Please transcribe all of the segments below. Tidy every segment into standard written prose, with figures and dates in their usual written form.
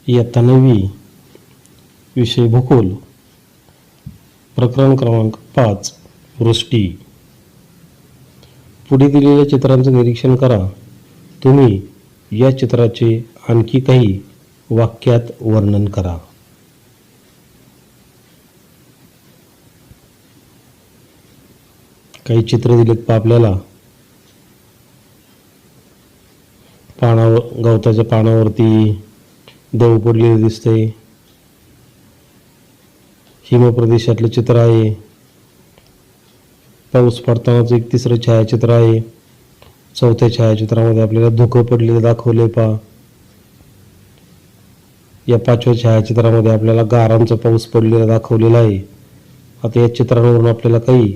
इयत्ता 9वी, विषय भूगोल, प्रकरण क्रमांक 5, वृष्टी. पुढे दिलेल्या चित्रांचे निरीक्षण करा. तुम्ही या चित्राचे आणखी काही वाक्यात वर्णन करा. काही चित्र दिलेत पहा आपल्याला. गवताच्या पानावरती दव पडलेले दिसतंय. हिमप्रदेशातलं चित्र आहे. पाऊस पडतानाचं एक तिसरं छायाचित्र आहे. चौथ्या छायाचित्रामध्ये आपल्याला धुकं पडलेलं दाखवलंय पहा. या 5व्या छायाचित्रामध्ये आपल्याला गारांचा पाऊस पडलेला दाखवलेला आहे. आता या चित्रांवरून आपल्याला काही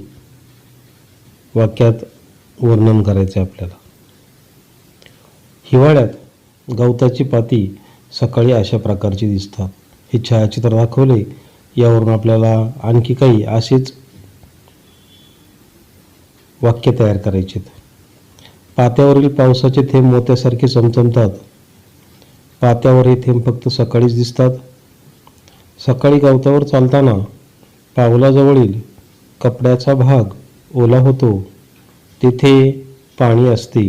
वाक्यात वर्णन करायचं आहे आपल्याला. हिवाळ्यात गवताची पाती सकाळी अशा प्रकारची दिसतात. हे छायाचित्र दाखवले. यावरून आपल्याला आणखी काही असेच वाक्य तयार करायचे. पात्यावरील पावसाचे थेंब मोत्यासारखे चमचमतात. पात्यावर हे थेंब फक्त सकाळीच दिसतात. सकाळी गवतावर चालताना पावलाजवळील कपड्याचा भाग ओला होतो. तिथे पाणी असते.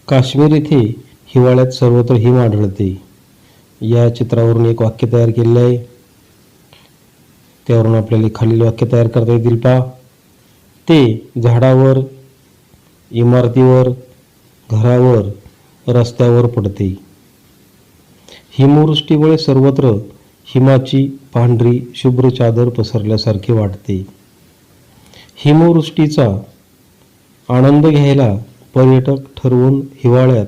काश्मीर येथे हिवाळ्यात सर्वत्र हिम आढळते. या चित्रावरून एक वाक्य तयार केलेलं आहे. त्यावरून आपल्याला खालील वाक्य तयार करता येतील पहा. ते झाडावर, इमारतीवर, घरावर, रस्त्यावर पडते. हिमवृष्टीमुळे सर्वत्र हिमाची पांढरी शुभ्र चादर पसरल्यासारखे वाटते. हिमवृष्टीचा आनंद घ्यायला पर्यटक ठरवून हिवाळ्यात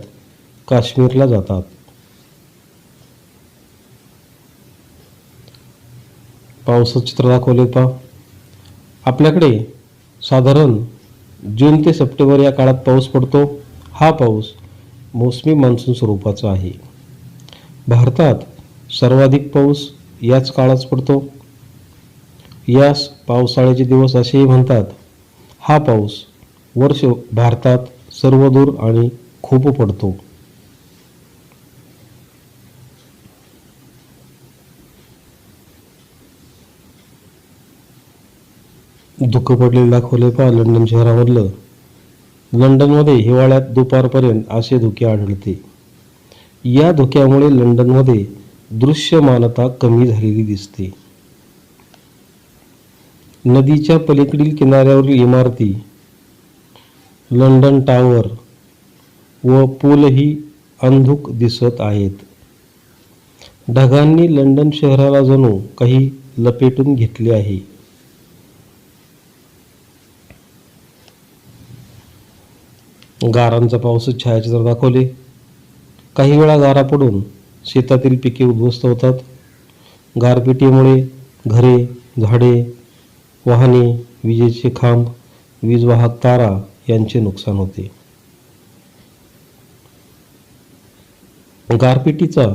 काश्मीरला जातात. पावसाचं चित्र दाखवले पहा. आपल्याकडे साधारण जून ते सप्टेंबर या काळात पाऊस पडतो. हा पाऊस मोसमी मान्सून स्वरूपाचा आहे. भारतात सर्वाधिक पाऊस याच काळात पडतो. यास पावसाळ्याचे दिवस असेही म्हणतात. हा पाऊस वर्ष भारतात सर्वदूर आणि खूप पडतो. धुकं पडलेलं दाखवले पहा लंडन शहरामधलं. लंडनमध्ये हिवाळ्यात दुपारपर्यंत असे धुके आढळते. या धुक्यामुळे लंडनमध्ये दृश्यमानता कमी झालेली दिसते. नदीच्या पलीकडील किनाऱ्यावरील इमारती, लंडन टावर व पूलही अंधुक दिसत आहेत. ढगांनी लंडन शहराला जणू काही लपेटून घेतले आहे. गारांचा पाऊस छायाचित्र दाखवले. काही वेळा गारा पडून शेतातील पिके उद्ध्वस्त होतात. गारपिटीमुळे घरे, झाडे, वाहने, विजेचे खांब, वीजवाहक तारा यांचे नुकसान होते. गारपिटीचा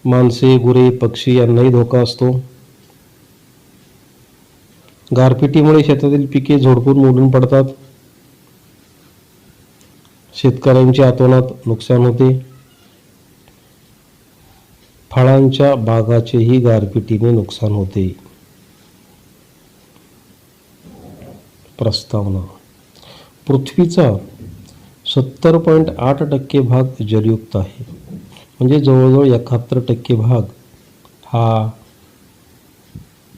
माणसे, गुरे, पक्षी यांनाही धोका असतो. गारपिटीमुळे शेतातील पिके झोडपून मोडून पडतात. शेतकऱ्यांचे अतोनात नुकसान होते. फळांच्या बागाचेही गारपिटीने नुकसान होते. प्रस्तावना. पृथ्वीचा 70.8% भाग जलयुक्त आहे. म्हणजे जवळजवळ 71% भाग हा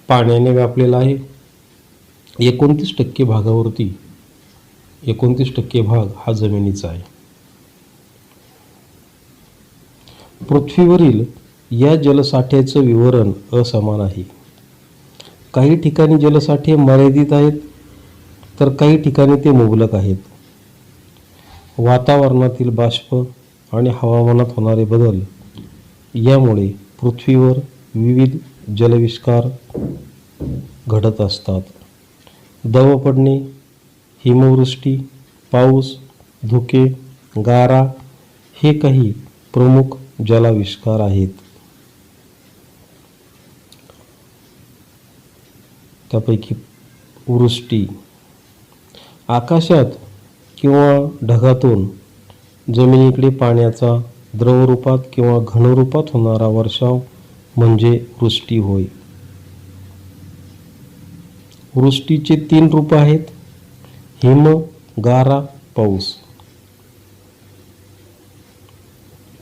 पाण्याने व्यापलेला आहे. 29% भागावरती 29% भाग हा जमिनीचा आहे. पृथ्वीवरील या जलसाठ्याचं विवरण असमान आहे. काही ठिकाणी जलसाठे मर्यादित आहेत, तर काही ठिकाणी ते मुबलक आहेत. वातावरणातील बाष्प आणि हवामानात होणारे बदल यामुळे पृथ्वीवर विविध जलविष्कार घडत असतात. दव पडणे, हिमवृष्टी, पाऊस, धुके, गारा हे काही प्रमुख जलाविष्कार आहेत. त्यापैकी वृष्टी. आकाशात किंवा ढगातून जमिनीकडे पाण्याचा द्रवरूपात किंवा घनरूपात होणारा वर्षाव म्हणजे वृष्टी होय. वृष्टीचे 3 रूप आहेत: हिम, गारा, पाऊस.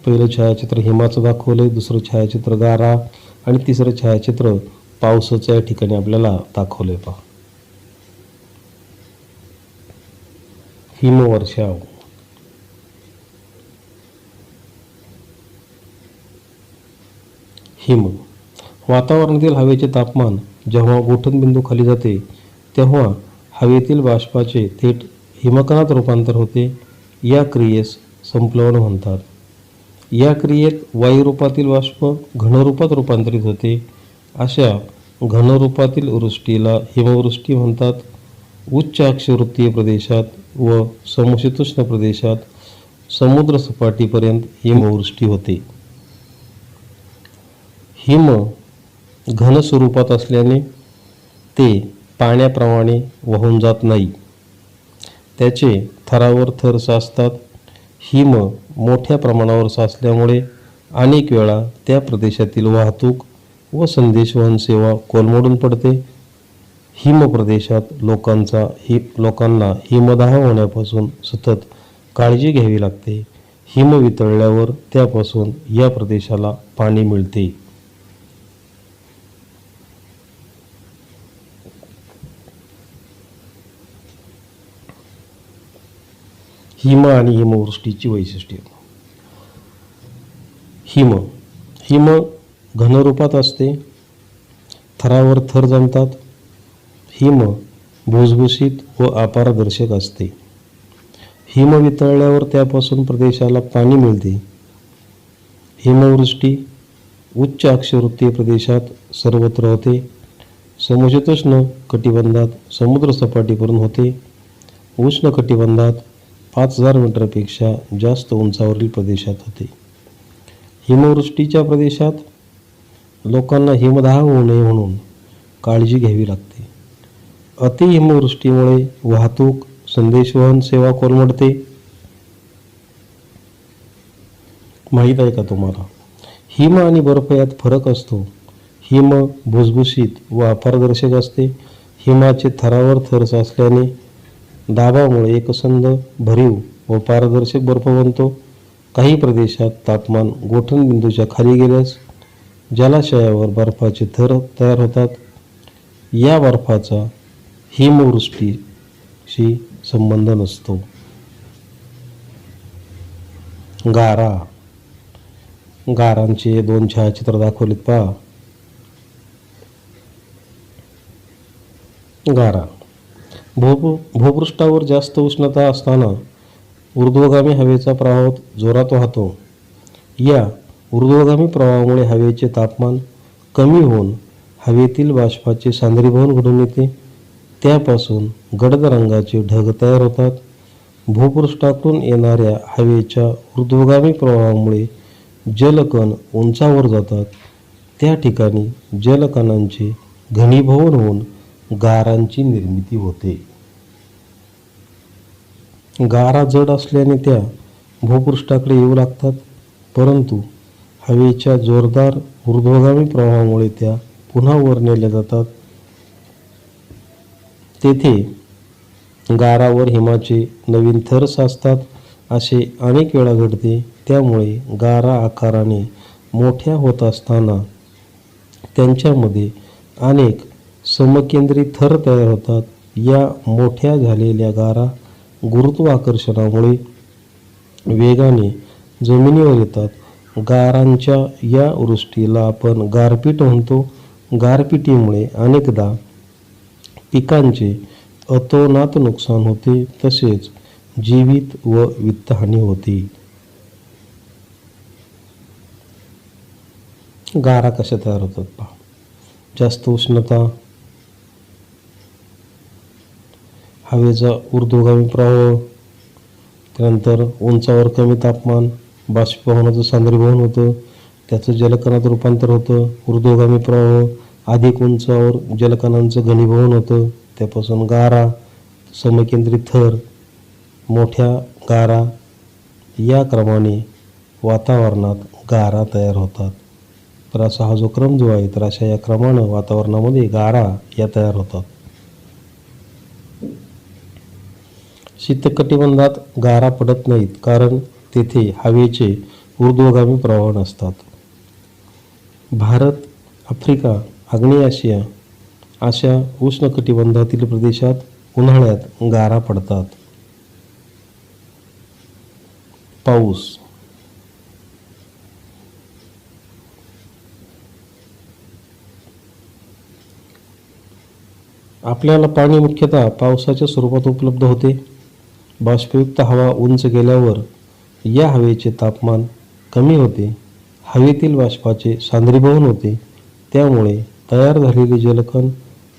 पहिलं छायाचित्र हिमाचं दाखवलंय, दुसरं छायाचित्र गारा आणि तिसरं छायाचित्र पावसाचं या ठिकाणी आपल्याला दाखवलंय. पहा, हिमवर्षाव. हिम. वातावरणातील हवेचे तापमान जेव्हा गोठणबिंदू खाली जाते तेव्हा हवेतील बाष्पाचे थेट हिमकणात रूपांतर होते. या क्रियेस संप्लवन म्हणतात. या क्रियेत वायुरूपातील बाष्प घनरूपात रूपांतरित होते. अशा घनरूपातील वृष्टीला हिमवृष्टी म्हणतात. उच्च अक्षवृत्तीय प्रदेशात व समशीतोष्ण प्रदेशात समुद्र सपाटीपर्यंत हिमवृष्टी होते. हिम घन स्वरूपात असल्याने ते पाण्याप्रमाणे वाहून जात नाही. त्याचे थरावर थर साचतात. हिम मोठ्या प्रमाणावर साचल्यामुळे अनेक वेळा त्या प्रदेशातील वाहतूक व संदेशवहन सेवा कोलमडून पडते. हिम प्रदेशात लोकांना हिमदाह होण्यापासून सतत काळजी घ्यावी लागते. हिम वितळल्यावर त्यापासून या प्रदेशाला पाणी मिळते. हिम आणि हिमवृष्टीची वैशिष्ट्ये. हिम घनरूपात असते. थरावर थर जमतात. हिम भुसभुशीत व अपारदर्शक असते. हिम वितळल्यावर त्यापासून प्रदेशाला पाणी मिळते. हिमवृष्टी उच्च अक्षवृत्तीय प्रदेशात सर्वत्र होते. समशीतोष्ण कटिबंधात समुद्र सपाटीपर्यंत होते. उष्ण कटिबंधात 5000 मीटरपेक्षा जास्त उंचावरील प्रदेशात होते. हिमवृष्टीच्या प्रदेशात लोकांना हिमदाह होऊ नये म्हणून काळजी घ्यावी लागते. अतिहिमवृष्टीमुळे वाहतूक संदेशवहन सेवा कोलमडते. माहीत आहे का तुम्हाला? हिम आणि बर्फ यात फरक असतो. हिम भुसभुशीत व अपारदर्शक असते. हिमाचे थरावर थर साचल्याने दाबामुळे एकसंध भरीव व पारदर्शक बर्फ बनतो. काही प्रदेशात तापमान गोठणबिंदूच्या खाली गेल्यास जलाशयावर बर्फाचे थर तयार होतात. या बर्फाचा हिमवृष्टीशी संबंध नसतो. गारा. गारांचे 2 छायाचित्र दाखवलेत. पहा, गारा. भूपृष्ठावर जास्त उष्णता असताना ऊर्ध्वगामी हवेचा प्रवाह जोरात वाहतो. या ऊर्ध्वगामी प्रवाहामुळे हवेचे तापमान कमी होऊन हवेतील बाष्पाचे सांद्रीभवन घडून येते. त्यापासून गडद रंगाचे ढग तयार होतात. भूपृष्ठाकडून येणाऱ्या हवेच्या ऊर्ध्वगामी प्रवाहामुळे जलकण उंचावर जातात. त्या ठिकाणी जलकणांचे घनीभवन होऊन गारांची निर्मिती होते. गारा जड असल्याने त्या भूपृष्ठाकडे येऊ लागतात, परंतु हवेच्या जोरदार ऊर्ध्वगामी प्रवाहामुळे त्या पुन्हा वर नेल्या जातात. तेथे गारावर हिमाचे नवीन थर साचतात. असे अनेक वेळा घडते. त्यामुळे गारा आकाराने मोठ्या होत असताना त्यांच्यामध्ये अनेक समकेंद्री थर तयार होतात. या मोठ्या झालेल्या गारा गुरुत्वाकर्षणामुळे वेगाने जमिनीवर येतात. गारांच्या या वृष्टीला आपण गारपीट म्हणतो. गारपिटीमुळे अनेकदा पिकांचे अतोनात नुकसान होते, तसेच जीवित व वित्तहानी होते. गारा कशा तयार होतात पहा. जास्त उष्णता, हवेचा ऊर्ध्वगामी प्रवाह, त्यानंतर उंचावर कमी तापमान, बाष्पीभवनाचं सांद्रीभवन होतं, त्याचं जलकणात रूपांतर होतं. ऊर्ध्वगामी प्रवाह, अधिक उंचावर जलकणांचं घनीभवन होतं, त्यापासून गारा, समकेंद्रित थर, मोठ्या गारा, या क्रमाने वातावरणात गारा तयार होतात. तर असा हा जो क्रम जो आहे, तर अशा या क्रमानं वातावरणामध्ये गारा या तयार होतात. शीतकटिबंधात गारा पडत नाहीत, कारण तेथे हवेचे ऊर्ध्वगामी प्रवाह नसतात. भारत, आफ्रिका, आग्नेय आशिया अशा उष्णकटिबंधातील प्रदेशात उन्हाळ्यात गारा पडतात. पाऊस. आपल्याला पाणी मुख्यतः पावसाच्या स्वरूपात उपलब्ध होते. बाष्पयुक्त हवा उंच गेल्यावर या हवेचे तापमान कमी होते. हवेतील बाष्पाचे सांद्रीभवन होते. त्यामुळे तयार झालेले जलकण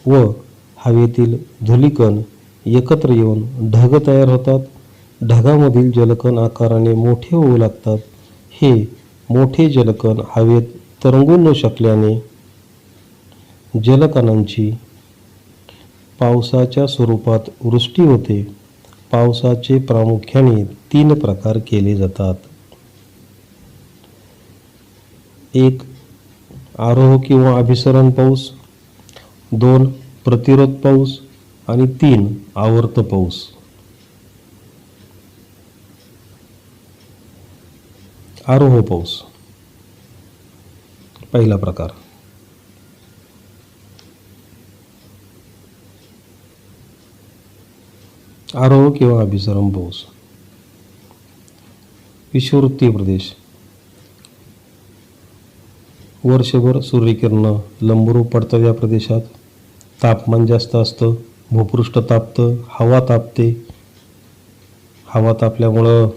व हवेतील धूलिकण एकत्र येऊन ढग तयार होतात. ढगामधील जलकण आकाराने मोठे होऊ लागतात. हे मोठे जलकण हवेत तरंगू न शकल्याने जलकणांची पावसाच्या स्वरूपात वृष्टी होते. पावसाचे प्रामुख्याने 3 प्रकार केले जातात. 1. आरोह किंवा अभिसरण पाऊस. 2. प्रतिरोध पाऊस आणि 3. आवर्त पाऊस. आरोह पाऊस पहिला प्रकार. आरोह किंवा अभिसरण पाऊस. विषुववृत्तीय प्रदेश. वर्षभर सूर्यकिरणं लंबरूप पडतात. या प्रदेशात तापमान जास्त असतं. भूपृष्ठ तापतं, हवा तापते. हवा तापल्यामुळं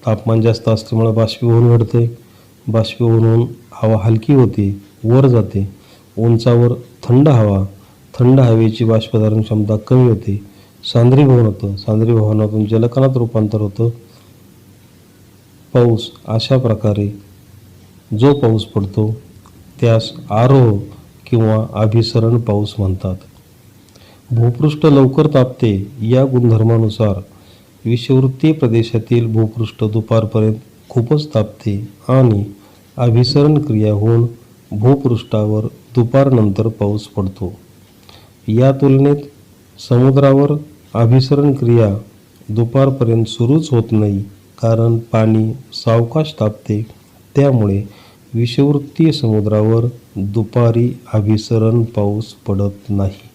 तापमान जास्त असल्यामुळं बाष्पीभवन घडते. बाष्पीभवन होऊन हवा हलकी होते, वर जाते. उंचावर थंड हवेची बाष्पधारण क्षमता कमी होते. सांद्रीभवन होतं. सांद्रीभवनातून जलकणात रूपांतर होतं. पाऊस. अशा प्रकारे जो पाऊस पडतो त्यास आरोह किंवा अभिसरण पाऊस म्हणतात. भूपृष्ठ लवकर तापते. या गुणधर्मानुसार विषुववृत्तीय प्रदेशातील भूपृष्ठ दुपारपर्यंत खूपच तापते आणि अभिसरण क्रिया होऊन भूपृष्ठावर दुपारनंतर पाऊस पडतो. या तुलनेत समुद्रावर अभिसरण क्रिया दुपारपर्यंत सुरूच होत नाही, कारण पाणी सावकाश तापते. त्यामुळे विषुववृत्तीय समुद्रावर दुपारी अभिसरण पाऊस पडत नाही.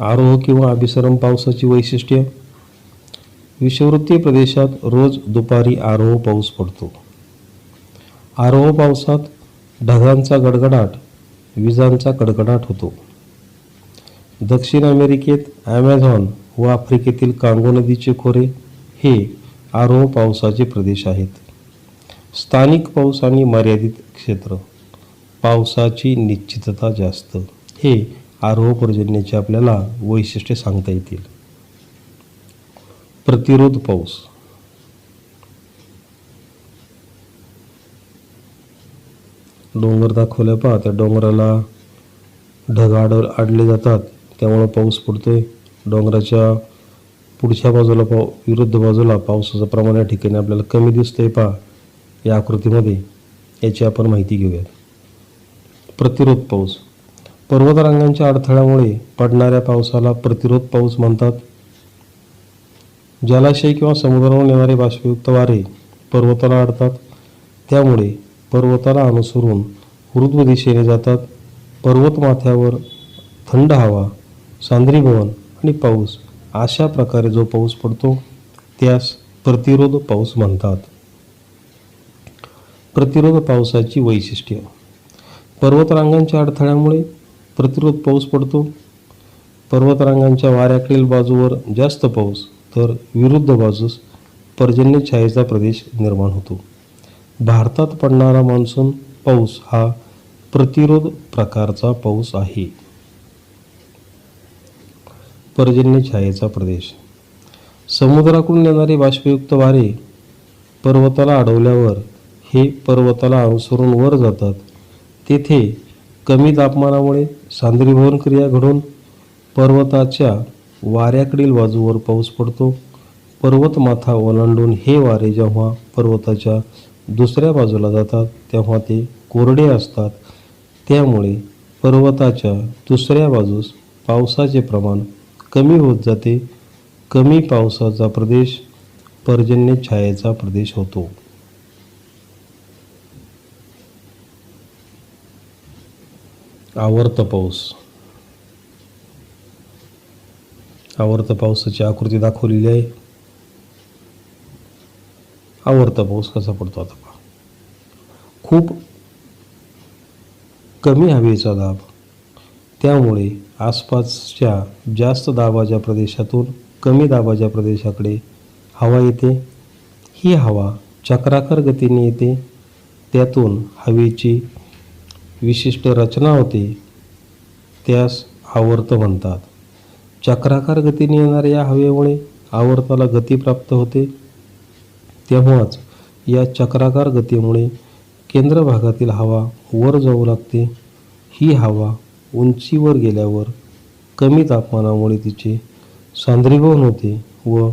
आरोह किंवा अभिसरण पावसाची वैशिष्ट्ये. विषुववृत्तीय प्रदेशात रोज दुपारी आरोह पाऊस पडतो. आरोह पावसात ढगांचा गडगडाट, विजांचा कडकडाट होतो. दक्षिण अमेरिकेत ॲमेझॉन व आफ्रिकेतील कांगो नदीचे खोरे हे आरोह पावसाचे प्रदेश आहेत. स्थानिक पाऊस आणि मर्यादित क्षेत्र. पावसाची निश्चितता जास्त. हे आरोह पर्जन्याची आपल्याला वैशिष्ट्ये सांगता येतील. प्रतिरोध पाऊस. डोंगर दाखवले पहा, त्या डोंगराला ढग आडले जातात, त्यामुळं पाऊस पडतोय. डोंगराच्या पुढच्या बाजूला विरुद्ध बाजूला पावसाचं प्रमाण या ठिकाणी आपल्याला कमी दिसतंय पहा या आकृतीमध्ये. याची आपण माहिती घेऊयात. प्रतिरोध पाऊस. पर्वतरांगांच्या अडथळ्यामुळे पडणाऱ्या पावसाला प्रतिरोध पाऊस म्हणतात. जलाशय किंवा समुद्रावरून येणारे बाष्पयुक्त वारे पर्वताला अडतात. त्यामुळे पर्वताला अनुसरून ऊर्ध्व दिशेने जातात. पर्वतमाथ्यावर थंड हवा, सांद्रीभवन आणि पाऊस अशा प्रकारे जो पाऊस पडतो त्यास प्रतिरोध पाऊस म्हणतात. प्रतिरोध पावसाची वैशिष्ट्ये. पर्वतरांगांच्या अडथळ्यामुळे प्रतिरोध पाऊस पडतो. पर्वतरांगांच्या वाऱ्याकडील बाजूवर जास्त पाऊस, तर विरुद्ध बाजूस पर्जन्य छायेचा प्रदेश निर्माण होतो. भारतात पडणारा मान्सून पाऊस हा प्रतिरोध प्रकारचा पाऊस आहे. पर्जन्य छायेचा प्रदेश. समुद्राकडून येणारे बाष्पयुक्त वारे पर्वताला अडवल्यावर हे पर्वताला अनुसरून वर जातात. तेथे कमी तापमानामुळे सांद्रीभवन क्रिया घडून पर्वताच्या वाऱ्याकडील बाजूवर पाऊस पडतो. पर्वतमाथा ओलांडून हे वारे जेव्हा पर्वताच्या दुसऱ्या बाजूला जातात तेव्हा ते कोरडे असतात. त्यामुळे पर्वताच्या दुसऱ्या बाजूस पावसाचे प्रमाण कमी होत जाते. कमी पावसाचा प्रदेश पर्जन्य छायेचा प्रदेश होतो. आवर्त पाऊस. आवर्त पावसाची आकृती दाखवलेली आहे. आवर्त पाऊस कसा पडतो आता पहा. खूप कमी हवेचा दाब, त्यामुळे आसपासच्या जास्त दाबाच्या प्रदेशातून कमी दाबाच्या प्रदेशाकडे हवा येते. ही हवा चक्राकार गतीने येते. त्यातून हवेची विशिष्ट रचना होते. त्यास आवर्त म्हणतात. चक्राकार गतीने येणाऱ्या या हवेमुळे आवर्ताला गती प्राप्त होते. तेव्हाच या चक्राकार गतीमुळे केंद्र भागातील हवा वर जाऊ लागते. ही हवा उंचीवर गेल्यावर कमी तापमानामुळे तिचे सांद्रीभवन होते व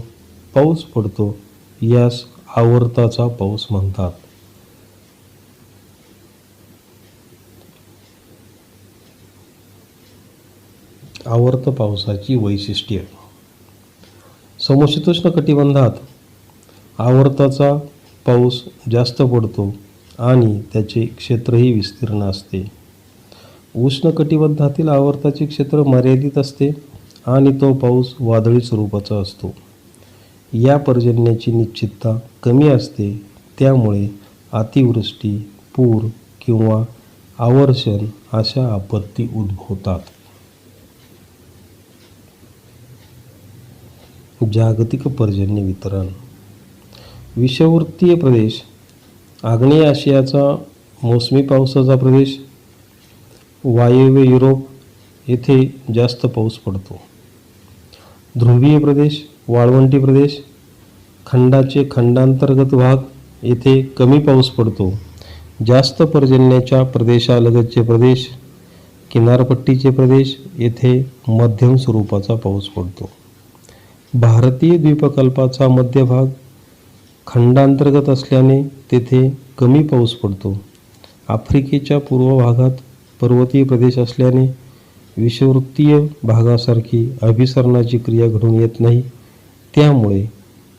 पाऊस पडतो. यास आवर्ताचा पाऊस म्हणतात. आवर्त पावसाची वैशिष्ट्ये. समशीतोष्ण कटिबंधात आवर्ताचा पाऊस जास्त पडतो आणि त्याचे क्षेत्रही विस्तीर्ण असते. उष्ण कटिबंधातील आवर्ताचे क्षेत्र मर्यादित असते आणि तो पाऊस वादळी स्वरूपाचा असतो. या पर्जन्याची निश्चितता कमी असते. त्यामुळे अतिवृष्टी, पूर किंवा आवर्षण अशा आपत्ती उद्भवतात. जागतिक पर्जन्य वितरण. विषुववृत्तीय प्रदेश. आग्नेय आशियाचा मोसमी पावसाचा प्रदेश. वायव्य युरोप येथे जास्त पाऊस पडतो. ध्रुवीय प्रदेश, वाळवंटी प्रदेश, खंडाचे खंडांतर्गत भाग येथे कमी पाऊस पडतो. जास्त पर्जन्याच्या प्रदेशालगतचे प्रदेश, किनारपट्टीचे प्रदेश येथे मध्यम स्वरूपाचा पाऊस पडतो. भारतीय द्वीपकल्पाचा मध्यभाग खंडांतर्गत असल्याने तेथे कमी पाऊस पडतो. आफ्रिकेच्या पूर्व भागात पर्वतीय प्रदेश असल्याने विषुववृत्तीय भागासारखी अभिसरणाची क्रिया घडून येत नाही. त्यामुळे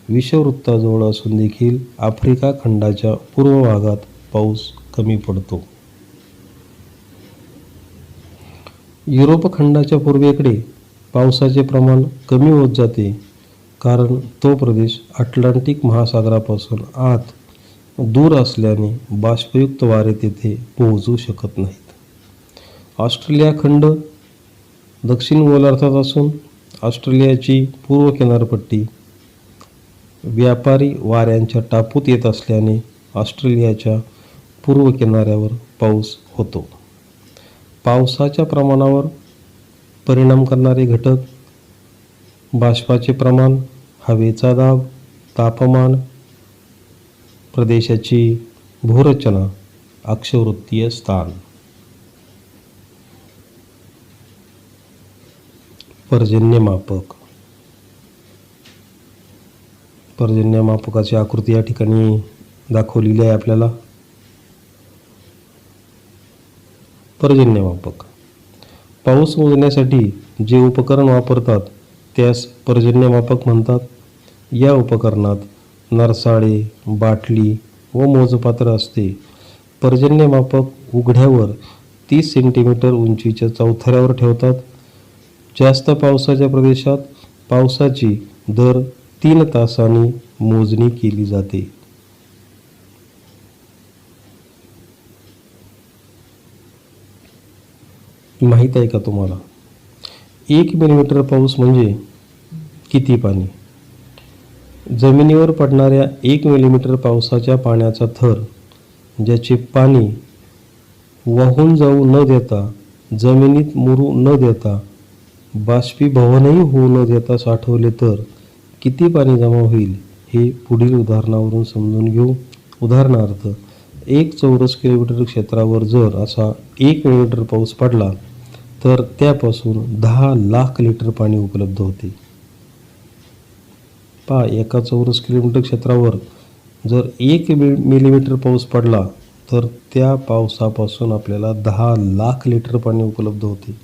विषुववृत्ताजवळ असून देखील आफ्रिका खंडाच्या पूर्व भागात पाऊस कमी पडतो. युरोप खंडाच्या पूर्वेकडे पावसाचे प्रमाण कमी होत जाते, कारण तो प्रदेश अटलांटिक महासागरापासून आत दूर असल्याने बाष्पयुक्त वारे तेथे पोहोचू शकत नाहीत. ऑस्ट्रेलिया खंड दक्षिण गोलार्धात असून ऑस्ट्रेलियाची पूर्व किनारपट्टी व्यापारी वाऱ्यांच्या टापूत येत असल्याने ऑस्ट्रेलियाच्या पूर्व किनाऱ्यावर पाऊस होतो. पावसाच्या प्रमाणावर परिणाम करणारे घटक बाष्पाचे प्रमाण, हवेचा दाब, तापमान, प्रदेशाची भूरचना, अक्षवृत्तीय स्थान. पर्जन्यमापक. पर्जन्यमापकाची आकृती या ठिकाणी दाखवलेली आहे आपल्याला. पर्जन्यमापक. पाऊस मोजण्यासाठी जे उपकरण वापरतात त्यास पर्जन्यमापक म्हणतात. या उपकरणात नरसाळे, बाटली व मोजपात्र असते. पर्जन्यमापक उघड्यावर 30 सेंटीमीटर उंचीच्या चौथऱ्यावर ठेवतात. जास्त पावसाच्या प्रदेशात पावसाची दर 3 तासांनी मोजणी केली जाते. माहीत आहे का तुम्हाला 1 मिलीमीटर पाऊस म्हणजे किती पाणी? जमिनीवर पडणाऱ्या 1 मिलीमीटर पावसाच्या पाण्याचा थर, ज्याचे पाणी वाहून जाऊ न देता, जमिनीत मुरू न देता, बाष्पीभवनही होऊ न देता साठवले तर किती पाणी जमा होईल हे पुढील उदाहरणावरून समजून घेऊ. उदाहरणार्थ 1 चौरस किलोमीटर क्षेत्रावर जर असा 1 मिलीमीटर पाऊस पडला तर त्यापासून 10 लाख लिटर पाणी उपलब्ध होते. पहा, एका चौरस किलोमीटर क्षेत्रावर जर 1 मिलीमीटर पाऊस पडला तर त्या पावसापासून आपल्याला 10 लाख लिटर पाणी उपलब्ध होते.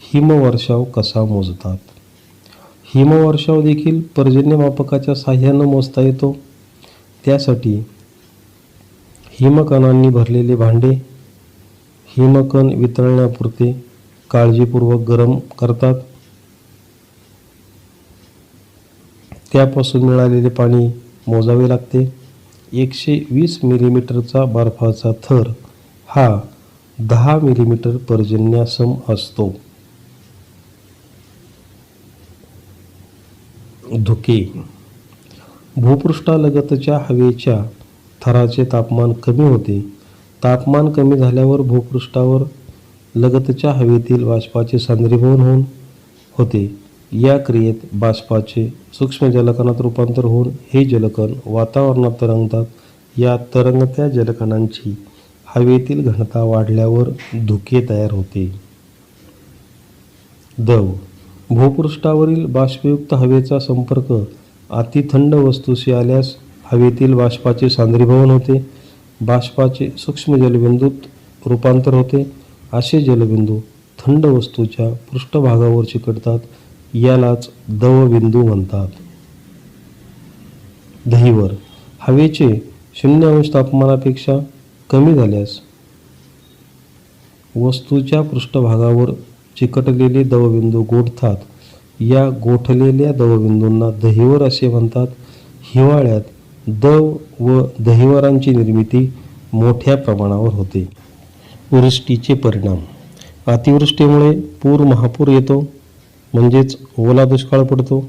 हिमवर्षाव कसा मोजतात? हिमवर्षाव देखील पर्जन्यमापकाच्या साहाय्यानं मोजता येतो. त्यासाठी हिमकणांनी भरलेले भांडे हिमकण वितळण्यापुरते काळजीपूर्वक गरम करतात. त्यापासून मिळालेले पाणी मोजावे लागते. 120 मिलीमीटरचा बर्फाचा थर हा 10 मिलीमीटर पर्जन्यासम असतो. धुके. भूपृष्ठालगतच्या हवेच्या थराचे तापमान कमी होते. तापमान कमी झाल्यावर भूपृष्ठावर लगतच्या हवेतील बाष्पाचे सांद्रीभवन होते. या क्रियेत बाष्पाचे सूक्ष्म जलकणात रूपांतर होऊन हे जलकण वातावरणात तरंगतात. या तरंगत्या जलकणांची हवेतील घनता वाढल्यावर धुके तयार होते. दव. भूपृष्ठावरील बाष्पयुक्त हवेचा संपर्क अतिथंड वस्तूशी आल्यास हवेतील बाष्पाचे सांद्रीभवन होते. बाष्पाचे सूक्ष्म जलबिंदूत रूपांतर होते. असे जलबिंदू थंड वस्तूच्या पृष्ठभागावर चिकटतात. यालाच दवबिंदू म्हणतात. दहिवर. हवेचे 0° तापमानापेक्षा कमी झाल्यास वस्तूच्या पृष्ठभागावर चिकटलेले दवबिंदू गोठतात. या गोठलेल्या दवबिंदूंना दहिवर असे म्हणतात. हिवाळ्यात दव व दहिवरांची निर्मिती मोठ्या प्रमाणावर होते. वृष्टीचे परिणाम. अतिवृष्टीमुळे महापूर येतो, म्हणजेच ओला दुष्काळ पडतो.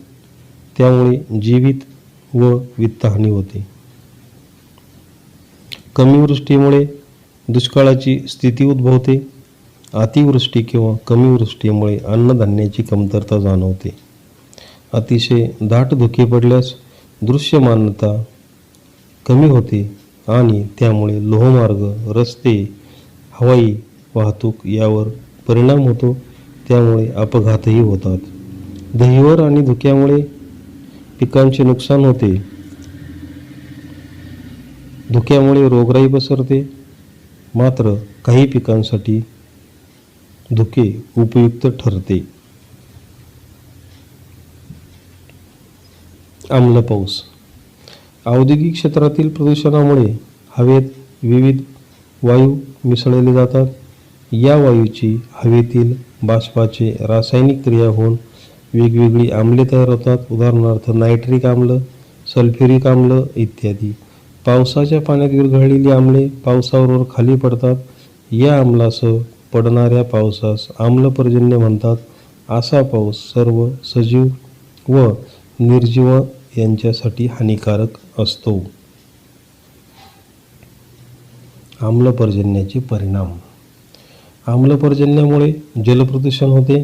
त्यामुळे जीवित व वित्तहानी होते. कमी वृष्टीमुळे दुष्काळाची स्थिती उद्भवते. अतिवृष्टी किंवा कमी वृष्टीमुळे अन्नधान्याची कमतरता जाणवते. अतिशय दाट धुके पडल्यास दृश्यमानता कमी होते आणि त्यामुळे लोहमार्ग, रस्ते, हवाई वाहतूक यावर परिणाम होतो. त्यामुळे अपघातही होतात. दहिवर आणि धुक्यामुळे पिकांचे नुकसान होते. धुक्यामुळे रोगराई पसरते. मात्र काही पिकांसाठी धुके उपयुक्त ठरते. आम्ल पाऊस. औद्योगिक क्षेत्रातील प्रदूषणामुळे हवेत विविध वायू मिसळले जातात. या वायूची हवेतील बाष्पाचे रासायनिक क्रिया होऊन वेगवेगळी आम्ले तयार होतात. उदाहरणार्थ नायट्रिक आम्ल, सल्फ्युरिक आम्ल इत्यादी. पावसाच्या पाण्यात विरघळलेली आम्ले पावसाबरोबर खाली पडतात. या आम्लासह पडणाऱ्या पावसास आम्लपर्जन्य म्हणतात. असा पाऊस सर्व सजीव व निर्जीव यांच्यासाठी हानिकारक असतो. आम्लपर्जन्याचे परिणाम. आम्लपर्जन्यामुळे जलप्रदूषण होते.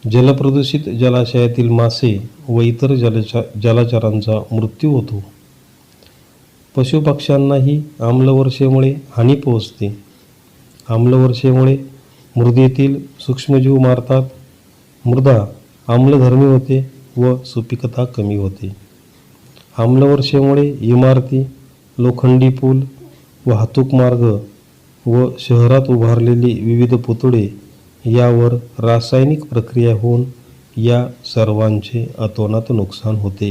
जलप्रदूषित जलाशयातील मासे व इतर जलचरांचा मृत्यू होतो. पशुपक्ष्यांनाही आम्लवर्षेमुळे हानी पोहोचते. आम्लवर्षेमुळे मृदेतील सूक्ष्मजीव मारतात. मृदा आम्लधर्मी होते व सुपीकता कमी होते. आम्लवर्षेमुळे इमारती, लोखंडी पूल, वाहतूक मार्ग व शहरात उभारलेली विविध पुतळे यावर रासायनिक प्रक्रिया होऊन या सर्वांचे अतोनात नुकसान होते.